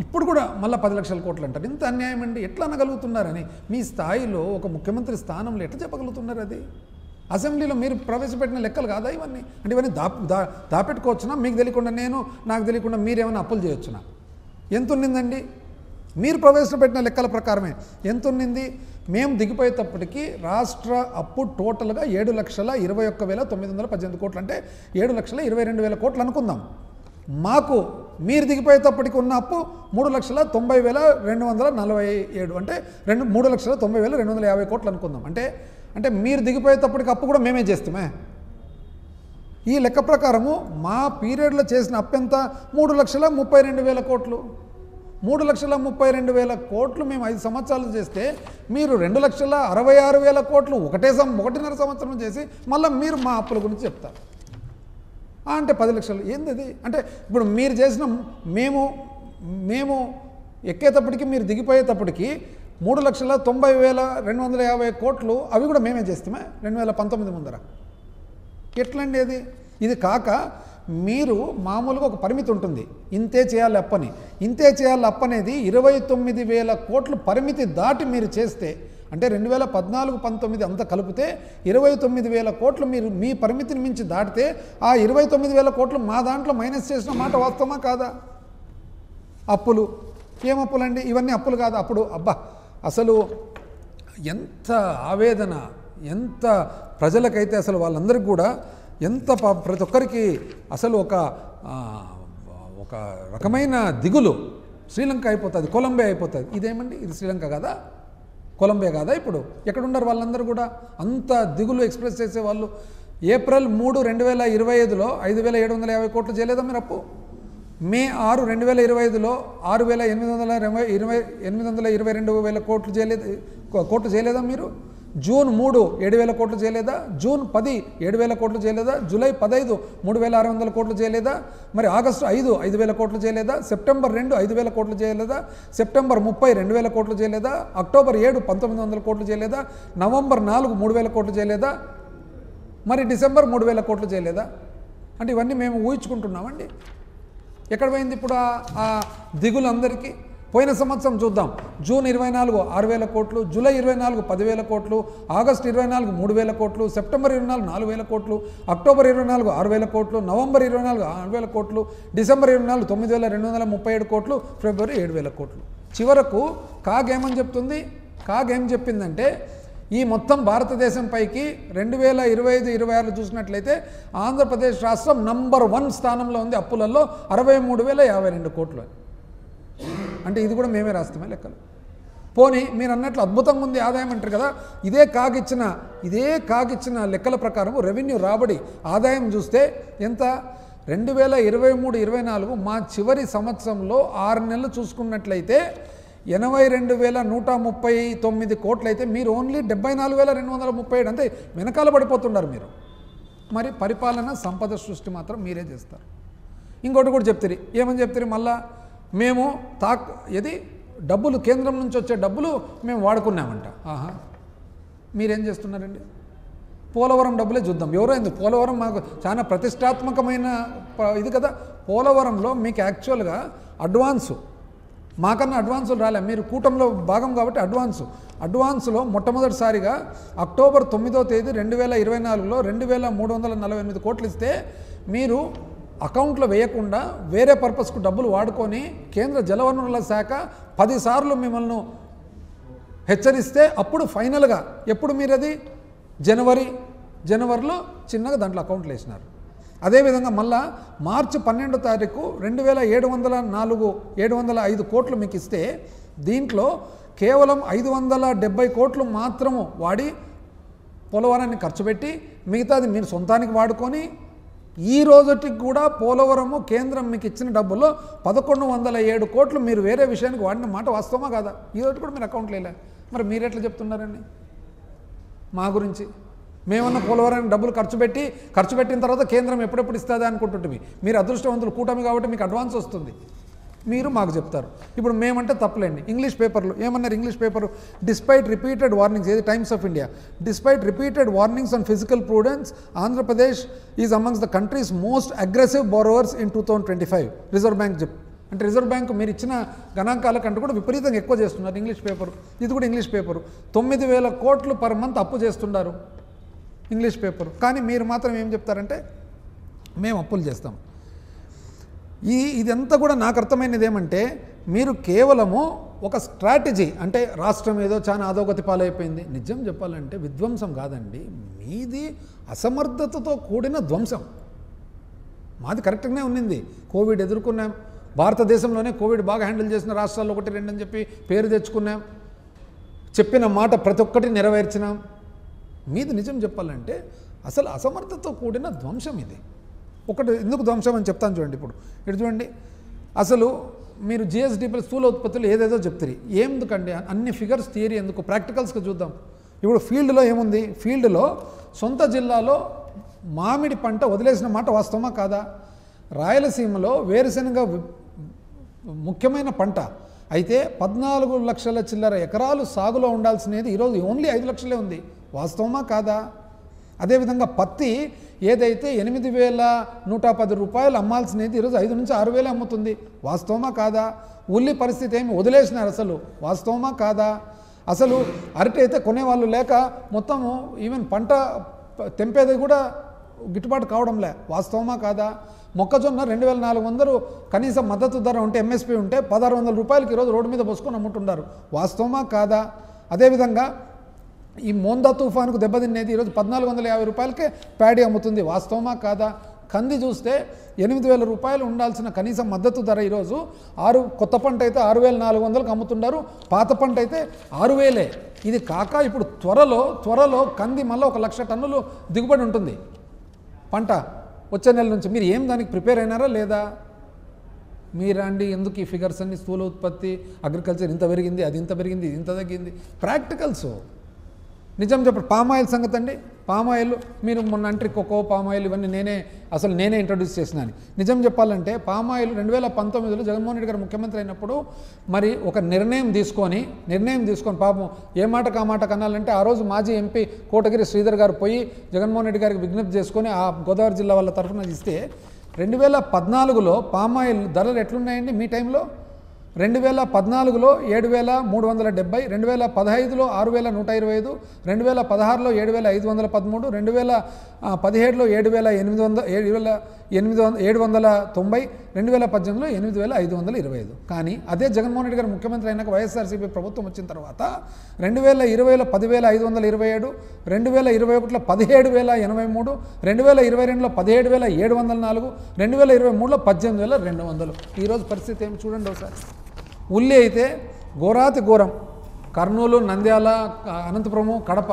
ఇప్పుడు కూడా మళ్ళీ 10 లక్షల కోట్లు అంటారు. ఇంత అన్యాయం అండి, ఎట్లా అనగలుగుతున్నారని మీ స్థాయిలో ఒక ముఖ్యమంత్రి స్థానంలో ఎట్లా చెప్పగలుగుతున్నారు? అది అసెంబ్లీలో మీరు ప్రవేశపెట్టిన లెక్కలు కాదా ఇవన్నీ? అంటే ఇవన్నీ దాపెట్టుకోవచ్చునా? మీకు తెలియకుండా నాకు తెలియకుండా మీరేమైనా అప్పులు చేయొచ్చునా? ఎంత ఉన్నిందండి? మీరు ప్రవేశపెట్టిన లెక్కల ప్రకారమే ఎంత ఉన్నింది? మేము దిగిపోయేటప్పటికి రాష్ట్ర అప్పు టోటల్గా 7,21,918 కోట్లు, అంటే 7,22,000 కోట్లు అనుకుందాం. మాకు మీరు దిగిపోయేటప్పటికి ఉన్న అప్పు 3,90,247, అంటే 3,90,250 కోట్లు అనుకుందాం. అంటే మీరు దిగిపోయేటప్పటికి అప్పు కూడా మేమే చేస్తామే. ఈ లెక్క ప్రకారము మా పీరియడ్లో చేసిన అప్పు ఎంత? 3,32,000 కోట్లు. 3,32,000 కోట్లు మేము 5 సంవత్సరాలు చేస్తే మీరు 2,66,000 కోట్లు ఒకటిన్నర సంవత్సరం చేసి మళ్ళీ మీరు మా అప్పుల గురించి చెప్తారు. అంటే 10 లక్షలు ఏంది అది? అంటే ఇప్పుడు మీరు చేసిన మేము ఎక్కేటప్పటికి మీరు దిగిపోయేటప్పటికి 3,90,250 కోట్లు అవి కూడా మేమే చేస్తామే 2019 ముందర. ఎట్లండి అది? ఇది కాక మీరు మామూలుగా ఒక పరిమితి ఉంటుంది, ఇంతే చేయాలి అప్పని. ఇంతే చేయాలి అప్పనేది 29,000 కోట్లు పరిమితి దాటి మీరు చేస్తే, అంటే 2014-19 అంతా కలిపితే 29,000 కోట్లు మీరు మీ పరిమితిని మించి దాటితే ఆ 29,000 కోట్లు మా దాంట్లో మైనస్ చేసిన మాట వాస్తవమా కాదా? అప్పులు ఏం అప్పులండి? ఇవన్నీ అప్పులు కాదు. అప్పుడు అసలు ఎంత ఆవేదన, ఎంత ప్రజలకైతే అసలు వాళ్ళందరికీ కూడా ఎంత ప్రతి ఒక్కరికి అసలు ఒక రకమైన దిగులు. శ్రీలంక అయిపోతుంది, కొలంబియా అయిపోతుంది. ఇదేమండి? ఇది శ్రీలంక కాదా, కొలంబియా కాదా? ఇప్పుడు ఎక్కడున్నారు వాళ్ళందరూ కూడా? అంత దిగులు ఎక్స్ప్రెస్ చేసేవాళ్ళు. ఏప్రిల్ 3, 2025లో 5,750 కోట్లు చేయలేదా మీరు అప్పు? మే 6, 2025లో 6,822 కోట్లు చేయలేదా మీరు? జూన్ 3 7,000 కోట్లు చేయలేదా? జూన్ 10 7,000 కోట్లు చేయలేదా? జూలై 15 3,600 కోట్లు చేయలేదా? మరి ఆగస్టు 5 5,000 కోట్లు చేయలేదా? సెప్టెంబర్ 2 5,000 కోట్లు చేయలేదా? సెప్టెంబర్ 30 2,000 కోట్లు చేయలేదా? అక్టోబర్ 7 1,900 కోట్లు చేయలేదా? నవంబర్ 4 3,000 కోట్లు చేయలేదా? మరి డిసెంబర్ 3,000 కోట్లు చేయలేదా? అంటే ఇవన్నీ మేము ఊహించుకుంటున్నామండి. ఎక్కడ పోయింది ఇప్పుడు ఆ దిగులు అందరికీ? పోయిన సంవత్సరం చూద్దాం. జూన్ 24 6,000 కోట్లు, జూలై 24 10,000 కోట్లు, ఆగస్టు 24 3,000 కోట్లు, సెప్టెంబర్ 24 4,000 కోట్లు, అక్టోబర్ 24 6,000 కోట్లు, నవంబర్ 24 6,000 కోట్లు, డిసెంబర్ 24 9,237 కోట్లు, ఫిబ్రవరి 7,000 కోట్లు. చివరకు కాగ్ ఏమని చెప్తుంది? కాగ్ ఏం చెప్పిందంటే ఈ మొత్తం భారతదేశం పైకి 2025-26 చూసినట్లయితే ఆంధ్రప్రదేశ్ రాష్ట్రం నంబర్ 1 స్థానంలో ఉంది అప్పులలో 63,052 కోట్లు. అంటే ఇది కూడా మేమే రాస్తామే లెక్కలు. పోనీ మీరు అన్నట్లు అద్భుతంగా ఉంది ఆదాయం అంటారు కదా, ఇదే కాగిచ్చిన లెక్కల ప్రకారం రెవెన్యూ రాబడి ఆదాయం చూస్తే ఎంత? 2023-24 మా చివరి సంవత్సరంలో 6 నెలలు చూసుకున్నట్లయితే 82,139 కోట్లు అయితే మీరు ఓన్లీ 74,237, అంటే వెనకాల పడిపోతున్నారు మీరు. మరి పరిపాలన సంపద సృష్టి మాత్రం మీరే చేస్తారు. ఇంకోటి కూడా చెప్తారు. ఏమని చెప్తారు? మళ్ళా మేము డబ్బులు కేంద్రం నుంచి వచ్చే డబ్బులు మేము వాడుకున్నామంట. మీరేం చేస్తున్నారండి? పోలవరం డబ్బులే చూద్దాం. ఎవరైంది? పోలవరం మాకు చాలా ప్రతిష్టాత్మకమైన ఇది కదా. పోలవరంలో మీకు యాక్చువల్గా మాకన్నా అడ్వాన్సులు రాలే. మీరు కూటమిలో భాగం కాబట్టి అడ్వాన్సులో మొట్టమొదటిసారిగా అక్టోబర్ 9వ తేదీ 2024లో 2,348 కోట్లు ఇస్తే మీరు అకౌంట్లో వేయకుండా వేరే పర్పస్కు డబ్బులు వాడుకొని కేంద్ర జలవనరుల శాఖ 10 సార్లు మిమ్మల్ని హెచ్చరిస్తే అప్పుడు ఫైనల్గా ఎప్పుడు మీరు అది జనవరిలో చిన్నగా దాంట్లో అకౌంట్లు వేసినారు. అదేవిధంగా మళ్ళా మార్చి 12వ తారీఖు 2,705 కోట్లు మీకు ఇస్తే దీంట్లో కేవలం 570 కోట్లు మాత్రము వాడి పోలవరాన్ని ఖర్చు పెట్టి మిగతాది మీరు సొంతానికి వాడుకొని ఈ రోజుటికి కూడా పోలవరము కేంద్రం మీకు ఇచ్చిన డబ్బుల్లో 1,107 కోట్లు మీరు వేరే విషయానికి వాడిన మాట వాస్తవమా కాదా? ఈ రోజు కూడా మీరు అకౌంట్లో వేయలే. మరి మీరు ఎట్లా చెప్తున్నారండి మా గురించి? మేమన్నా పోలవరానికి డబ్బులు ఖర్చు పెట్టిన తర్వాత కేంద్రం ఎప్పుడెప్పుడు ఇస్తుందా అనుకుంటుంటే మీరు అదృష్టవంతులు కూటమి కాబట్టి మీకు అడ్వాన్స్ వస్తుంది. మీరు మాకు చెప్తారు. ఇప్పుడు మేమంటే తప్పలేండి. ఇంగ్లీష్ పేపర్లు ఏమన్నారు? English paper despite repeated warnings, ఏది times of India, despite repeated warnings on physical Prudence Andhra Pradesh is amongst the countries most aggressive బోరోవర్స్ in 2025 reserve bank అంటే రిజర్వ్ బ్యాంకు మీరు ఇచ్చిన గణాంకాల కంటే కూడా విపరీతంగా ఎక్కువ చేస్తున్నారు. ఇంగ్లీష్ పేపరు, ఇది కూడా ఇంగ్లీష్ పేపరు. 9,000 కోట్లు పర్ మంత్ అప్పు చేస్తున్నారు ఇంగ్లీష్ పేపరు. కానీ మీరు మాత్రం ఏం చెప్తారంటే మేము అప్పులు చేస్తాం. ఇదంతా కూడా నాకు అర్థమైనది ఏమంటే మీరు కేవలము ఒక స్ట్రాటజీ, అంటే రాష్ట్రం ఏదో చాలా అధోగతి పాలైపోయింది. నిజం చెప్పాలంటే విధ్వంసం కాదండి, మీది అసమర్థతతో కూడిన ధ్వంసం. మాది కరెక్ట్గానే ఉన్నింది. కోవిడ్ ఎదుర్కొన్నాం, భారతదేశంలోనే కోవిడ్ బాగా హ్యాండిల్ చేసిన రాష్ట్రాల్లో 1, 2 అని చెప్పి పేరు తెచ్చుకున్నాం. చెప్పిన మాట ప్రతి ఒక్కటి నెరవేర్చినాం. మీది నిజం చెప్పాలంటే అసలు అసమర్థతతో కూడిన ధ్వంసం ఇది. ఒకటి ఎందుకు ధ్వంసం అని చెప్తాను చూడండి. ఇప్పుడు ఇటు చూడండి, అసలు మీరు జిఎస్డిపి స్థూల ఉత్పత్తులు ఏదేదో చెప్తారు. ఎందుకండి అన్ని ఫిగర్స్ థియరీ ఎందుకు? ప్రాక్టికల్స్గా చూద్దాం. ఇప్పుడు ఫీల్డ్లో ఏముంది? ఫీల్డ్లో సొంత జిల్లాలో మామిడి పంట వదిలేసిన మాట వాస్తవమా కాదా? రాయలసీమలో వేరుశెనగ ముఖ్యమైన పంట అయితే 14 లక్షల చిల్లర ఎకరాలు సాగులో ఉండాల్సినది ఈరోజు ఓన్లీ 5 లక్షలే ఉంది. వాస్తవమా కాదా? అదేవిధంగా పత్తి ఏదైతే 8,110 రూపాయలు అమ్మాల్సినది ఈరోజు 5 నుంచి 6,000 అమ్ముతుంది. వాస్తవమా కాదా? ఉల్లి పరిస్థితి ఏమి వదిలేసినారు అసలు? వాస్తవమా కాదా? అసలు అరటి అయితే కొనేవాళ్ళు లేక మొత్తము ఈవెన్ పంట తెంపేది కూడా గిట్టుబాటు కావడంలే. వాస్తవమా కాదా? మొక్కజొన్న 2,400 కనీస మద్దతు ధర ఉంటే, ఎంఎస్పీ ఉంటే 1,600 రూపాయలకి ఈరోజు రోడ్డు మీద పోసుకొని అమ్ముతుంటారు. వాస్తవమా కాదా? అదేవిధంగా ఈ మోందా తుఫానుకు దెబ్బతినేది ఈరోజు 1,450 రూపాయలకే ప్యాడీ అమ్ముతుంది. వాస్తవమా కాదా? కంది చూస్తే 8,000 రూపాయలు ఉండాల్సిన కనీస మద్దతు ధర ఈరోజు కొత్త పంట అయితే 6,400కి అమ్ముతున్నారు, పాత పంట అయితే 6,000. ఇది కాక ఇప్పుడు త్వరలో కంది మళ్ళీ 1,00,000 టన్నులు దిగుబడి ఉంటుంది పంట వచ్చే నెల నుంచి. మీరు ఏం దానికి ప్రిపేర్ అయినారా లేదా? మీరండి ఎందుకు ఈ ఫిగర్స్ అన్ని? స్థూల ఉత్పత్తి, అగ్రికల్చర్ ఇంత పెరిగింది, అది ఇంత పెరిగింది, ఇది ఇంత తగ్గింది. ప్రాక్టికల్స్ నిజం చెప్పండి. పామాయిల్ సంగతి అండి, పామాయిల్ మీరు మొన్న అంటారు కోకో, పామాయిల్ ఇవన్నీ నేనే ఇంట్రడ్యూస్ చేసినాను. నిజం చెప్పాలంటే పామాయిల్ 2019లో జగన్మోహన్ రెడ్డి గారు ముఖ్యమంత్రి అయినప్పుడు మరి ఒక నిర్ణయం తీసుకొని పాపం ఏ మాటకు ఆ మాట కనాలంటే ఆ రోజు మాజీ ఎంపీ కోటగిరి శ్రీధర్ గారు పోయి జగన్మోహన్ రెడ్డి గారికి విజ్ఞప్తి చేసుకొని ఆ గోదావరి జిల్లా వాళ్ళ తరఫున ఇస్తే 2014లో పామాయిల్ ధరలు ఎట్లున్నాయండి మీ టైంలో? 2014లో 7,370, 2015లో 6,125, 2016లో 7,513, 2017లో 7,790, 2018లో 8,525. కానీ అదే జగన్మోహన్ రెడ్డి గారు ముఖ్యమంత్రి అయినాక వైఎస్ఆర్సీపీ ప్రభుత్వం వచ్చిన తర్వాత 2020లో 10,527, 2021లో 17,083, 2022లో 17,704, 2023లో 18,200. ఈరోజు పరిస్థితి ఏమి చూడండి ఒకసారి. ఉల్లి అయితే ఘోరాతి ఘోరం. కర్నూలు, నంద్యాల, అనంతపురము, కడప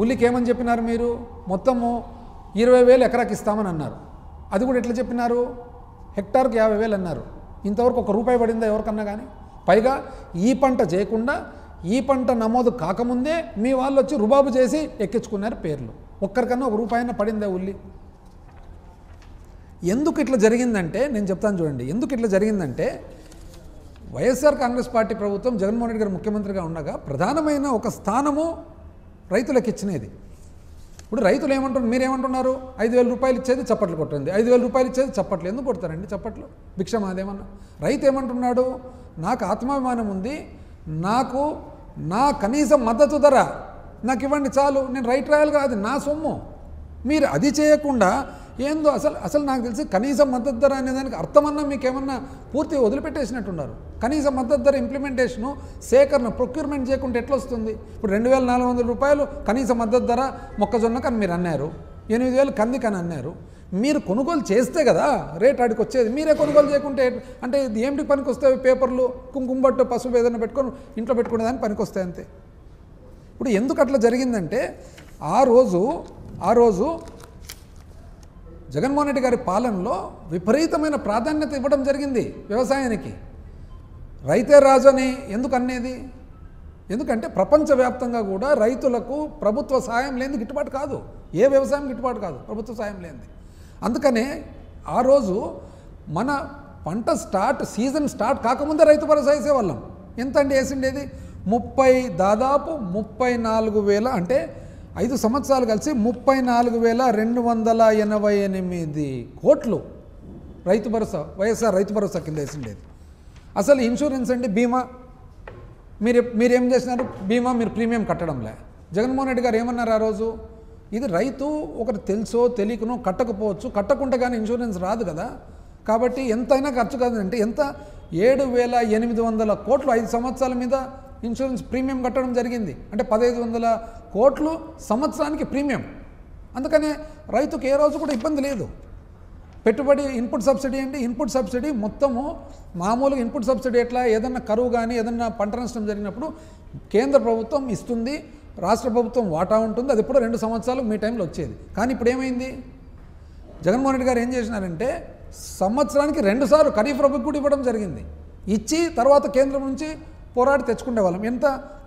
ఉల్లికి ఏమని చెప్పినారు మీరు? మొత్తము 20,000 ఎకరాకి ఇస్తామని అన్నారు. అది కూడా ఎట్లా చెప్పినారు? హెక్టార్కి 50,000 అన్నారు. ఇంతవరకు ₹1 పడిందా ఎవరికన్నా కానీ? పైగా ఈ పంట చేయకుండా, ఈ పంట నమోదు కాకముందే మీ వాళ్ళు వచ్చి రుబాబు చేసి ఎక్కించుకున్నారు పేర్లు. ఒక్కరికన్నా ₹1 పడిందే ఉల్లి? ఎందుకు ఇట్లా జరిగిందంటే నేను చెప్తాను చూడండి. ఎందుకు ఇట్లా జరిగిందంటే వైఎస్ఆర్ కాంగ్రెస్ పార్టీ ప్రభుత్వం జగన్మోహన్ రెడ్డి గారు ముఖ్యమంత్రిగా ఉండగా ప్రధానమైన ఒక స్థానము రైతులకు ఇచ్చినది. ఇప్పుడు రైతులు ఏమంటున్నారు? మీరేమంటున్నారు? 5,000 రూపాయలు ఇచ్చేది చప్పట్లు కొట్టండి, 5,000 రూపాయలు ఇచ్చేది చప్పట్లు. ఎందుకు కొడతారండి చప్పట్లు? భిక్ష మాదేమన్నా? రైతు ఏమంటున్నాడు? నాకు ఆత్మాభిమానం ఉంది, నాకు నా కనీస మద్దతు ధర నాకు ఇవ్వండి చాలు, నేను రైట్ రాయాలిగా, అది నా సొమ్ము. మీరు అది చేయకుండా ఏందో అసలు నాకు తెలిసి కనీస మద్దతు ధర అనేదానికి అర్థమన్నా మీకేమన్నా పూర్తిగా వదిలిపెట్టేసినట్టున్నారు. కనీస మద్దతు ధర ఇంప్లిమెంటేషను, సేకరణ, ప్రొక్యూర్మెంట్ చేయకుంటే ఎట్లా వస్తుంది? ఇప్పుడు 2,400 రూపాయలు కనీస మద్దతు ధర మొక్కజొన్నకు అని మీరు అన్నారు, 8,000 కందికి అని అన్నారు. మీరు కొనుగోలు చేస్తే కదా రేట్ ఆడికి వచ్చేది. మీరే కొనుగోలు చేయకుంటే అంటే ఇది ఏమిటి పనికి వస్తాయి? పేపర్లు, కుంకుమబట్టు, పసుపు ఏదైనా పెట్టుకొని ఇంట్లో పెట్టుకునేదాన్ని పనికి వస్తాయి అంతే. ఇప్పుడు ఎందుకు అట్లా జరిగిందంటే ఆ రోజు జగన్మోహన్ రెడ్డి గారి పాలనలో విపరీతమైన ప్రాధాన్యత ఇవ్వడం జరిగింది వ్యవసాయానికి. రైతే రాజు అని ఎందుకు అనేది? ఎందుకంటే ప్రపంచవ్యాప్తంగా కూడా రైతులకు ప్రభుత్వ సాయం లేనిది గిట్టుబాటు కాదు. ఏ వ్యవసాయం గిట్టుబాటు కాదు ప్రభుత్వ సాయం లేనిది. అందుకనే ఆ రోజు మన పంట సీజన్ స్టార్ట్ కాకముందే రైతు భరోసా వేసేవాళ్ళం. ఎంత అండి వేసిండేది? దాదాపు 34,000, అంటే 5 సంవత్సరాలు కలిసి 34,288 కోట్లు రైతు భరోసా, వైఎస్ఆర్ రైతు భరోసా కింద వేసిండేది. అసలు ఇన్సూరెన్స్ అండి, బీమా మీరేం చేసినారు? బీమా మీరు ప్రీమియం కట్టడంలే. జగన్మోహన్ రెడ్డి గారు ఏమన్నారు ఆ రోజు? ఇది రైతు ఒకటి తెలుసో తెలియకనో కట్టకపోవచ్చు, కట్టకుంటే కానీ ఇన్సూరెన్స్ రాదు కదా, కాబట్టి ఎంతైనా ఖర్చు కాదంటే ఎంత 7,800 కోట్లు 5 సంవత్సరాల మీద ఇన్సూరెన్స్ ప్రీమియం కట్టడం జరిగింది. అంటే 1,500 కోట్లు సంవత్సరానికి ప్రీమియం. అందుకనే రైతుకు ఏ రోజు కూడా ఇబ్బంది లేదు. పెట్టుబడి ఇన్పుట్ సబ్సిడీ అంటే ఇన్పుట్ సబ్సిడీ మొత్తము మామూలుగా ఇన్పుట్ సబ్సిడీ ఎట్లా, ఏదన్నా కరువు కానీ ఏదన్నా పంట నష్టం జరిగినప్పుడు కేంద్ర ప్రభుత్వం ఇస్తుంది, రాష్ట్ర ప్రభుత్వం వాటా ఉంటుంది, అది ఎప్పుడో 2 సంవత్సరాలు మీ టైంలో వచ్చేది. కానీ ఇప్పుడు ఏమైంది? జగన్మోహన్ రెడ్డి గారు ఏం చేసినారంటే సంవత్సరానికి 2 సార్లు ఖరీఫ్ రబీకి కూడా ఇవ్వడం జరిగింది. ఇచ్చి తర్వాత కేంద్రం నుంచి పోరాడి తెచ్చుకునే వాళ్ళం. ఎంత?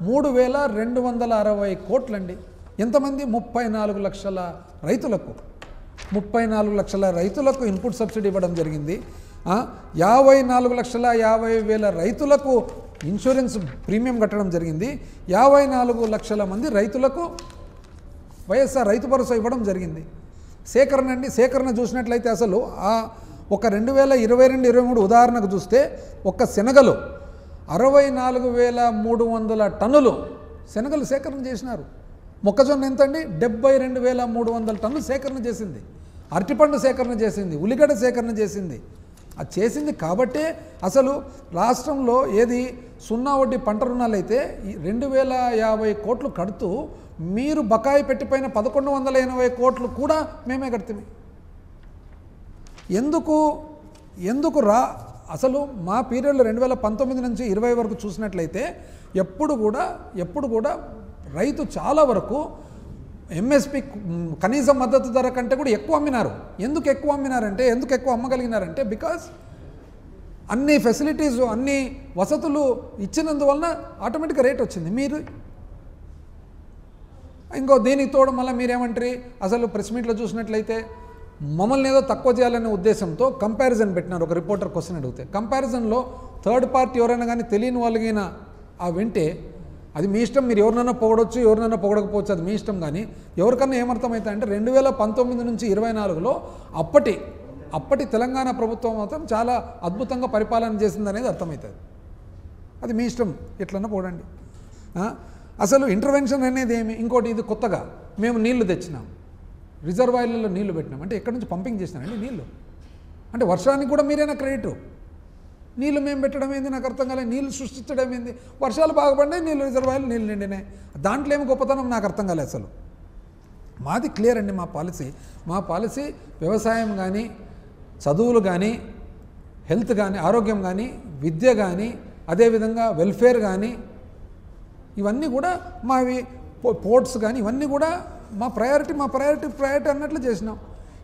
3,260 కోట్లండి. ఎంతమంది? 34 లక్షల రైతులకు 34 లక్షల రైతులకు ఇన్పుట్ సబ్సిడీ ఇవ్వడం జరిగింది. 54,50,000 రైతులకు ఇన్సూరెన్స్ ప్రీమియం కట్టడం జరిగింది. 54 లక్షల మంది రైతులకు వైఎస్ఆర్ రైతు భరోసా ఇవ్వడం జరిగింది. సేకరణ అండి, సేకరణ చూసినట్లయితే అసలు ఒక 2022-23 ఉదాహరణకు చూస్తే ఒక్క శనగలు 64,300 టన్నులు శనగలు సేకరణ చేసినారు. మొక్కజొన్న ఎంతండి? 72,300 టన్నులు సేకరణ చేసింది. అరటిపండు సేకరణ చేసింది, ఉల్లిగడ్డ సేకరణ చేసింది. అది చేసింది కాబట్టే అసలు రాష్ట్రంలో ఏది 0 వడ్డీ పంట రుణాలు అయితే 2,050 కోట్లు కడుతూ మీరు బకాయి పెట్టిపోయిన 1,180 కోట్లు కూడా మేమే కడుతుంది. ఎందుకు అసలు మా పీరియడ్లో 2019 నుంచి 20 వరకు చూసినట్లయితే ఎప్పుడు కూడా రైతు చాలా వరకు ఎంఎస్పి కనీస మద్దతు ధర కంటే కూడా ఎక్కువ అమ్మినారు. ఎందుకు ఎక్కువ అమ్మగలిగినారంటే బికాస్ అన్ని ఫెసిలిటీస్ అన్ని వసతులు ఇచ్చినందువలన ఆటోమేటిక్గా రేట్ వచ్చింది. మీరు ఇంకో దీనికి తోడు మళ్ళీ మీరేమంటారు? అసలు ప్రెస్ మీట్లో చూసినట్లయితే మమ్మల్ని ఏదో తక్కువ చేయాలనే ఉద్దేశంతో కంపారిజన్ పెట్టినారు. ఒక రిపోర్టర్ క్వశ్చన్ అడిగితే కంపారిజన్లో థర్డ్ పార్టీ ఎవరైనా కానీ తెలియని వాళ్ళగిన వింటే అది మీ ఇష్టం, మీరు ఎవరినైనా పొగడొచ్చు, ఎవరినైనా పొగడకపోవచ్చు, అది మీ ఇష్టం. కానీ ఎవరికన్నా ఏమర్థమవుతుంది అంటే 2019 నుంచి 24లో అప్పటి తెలంగాణ ప్రభుత్వం మాత్రం చాలా అద్భుతంగా పరిపాలన చేసింది అనేది అర్థమవుతుంది. అది మీ ఇష్టం, ఎట్లన్నా పోడండి. అసలు ఇంటర్వెన్షన్ అనేది ఏమి? ఇంకోటి, ఇది కొత్తగా మేము నీళ్లు తెచ్చినాం, రిజర్వాయర్లలో నీళ్లు పెట్టినాం. అంటే ఎక్కడి నుంచి పంపింగ్ చేసినారండి నీళ్లు? అంటే వర్షానికి కూడా మీరేనా క్రెడిట్? నీళ్ళు మేము పెట్టడం ఏంది నాకు అర్థం కాలేదు. నీళ్ళు సృష్టించడం ఏంది? వర్షాలు బాగుపడినాయి, నీళ్ళు రిజర్వాయర్లు నీళ్ళు నిండినాయి. దాంట్లో ఏమి గొప్పతనం నాకు అర్థం కాలేదు అసలు. మాది క్లియర్ అండి. మా పాలసీ వ్యవసాయం కానీ, చదువులు కానీ, హెల్త్ కానీ, ఆరోగ్యం కానీ, విద్య కానీ, అదేవిధంగా వెల్ఫేర్ కానీ, ఇవన్నీ కూడా మావి పోర్ట్స్ కానీ ఇవన్నీ కూడా మా ప్రయారిటీ అన్నట్లు చేసినాం.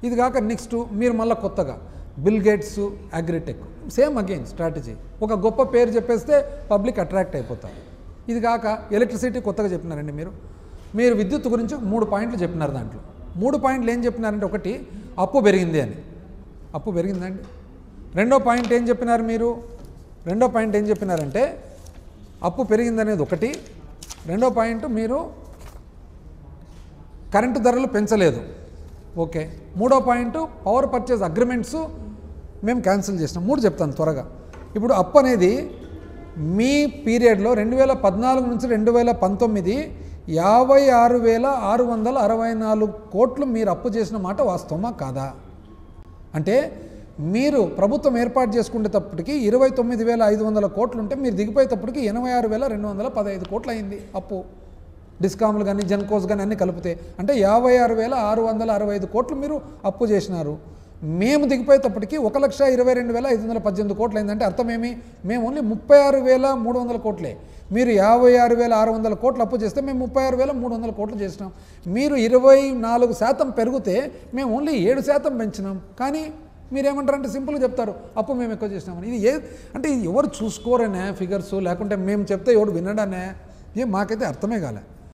ఇది కాక నెక్స్ట్ మీరు మళ్ళీ కొత్తగా bill gates agritech same again strategy. ఒక గొప్ప పేరు చెప్పేస్తే పబ్లిక్ అట్రాక్ట్ అయిపోతారు. ఇది కాక ఎలక్ట్రిసిటీ కొత్తగా చెప్పినారండి. మీరు విద్యుత్ గురించి 3 పాయింట్లు చెప్పినారు. దాంట్లో 3 పాయింట్లు ఏం చెప్పినారంటే, ఒకటి అప్పు పెరిగింది అని. అప్పు పెరిగిందండి. రెండో పాయింట్ ఏం చెప్పినారంటే అప్పు పెరిగిందనేది ఒకటి. రెండో పాయింట్ మీరు కరెంటు ధరలు పెంచలేదు, ఓకే. మూడో పాయింట్ పవర్ పర్చేజ్ అగ్రిమెంట్స్ మేము క్యాన్సిల్ చేసినాం. 3 చెప్తాను త్వరగా. ఇప్పుడు అప్పు అనేది మీ పీరియడ్లో 2014 నుంచి 2019 56,664 కోట్లు మీరు అప్పు చేసిన మాట వాస్తవమా కాదా? అంటే మీరు ప్రభుత్వం ఏర్పాటు చేసుకునేటప్పటికి 29,500 కోట్లు ఉంటే మీరు దిగిపోయేటప్పటికి 86,215 కోట్లు అయింది అప్పు. డిస్కామ్లు కానీ జెన్కోస్ కానీ అన్నీ కలిపితే అంటే 56,665 కోట్లు మీరు అప్పు చేసినారు. మేము దిగిపోయేటప్పటికి 1,22,518 కోట్లు అయిందంటే అర్థమేమి? మేము ఓన్లీ 36,300 కోట్లే. మీరు 56,600 కోట్లు అప్పు చేస్తే మేము 36,300 కోట్లు చేసినాం. మీరు 24% పెరిగితే మేము ఓన్లీ 7% పెంచినాం. కానీ మీరేమంటారంటే సింపుల్గా చెప్తారు అప్పు మేము ఎక్కువ చేసినామని. ఇది అంటే ఎవరు చూసుకోరనే ఫిగర్స్, లేకుంటే మేము చెప్తే ఎవడు వినడానే, మాకైతే అర్థమే కాలే.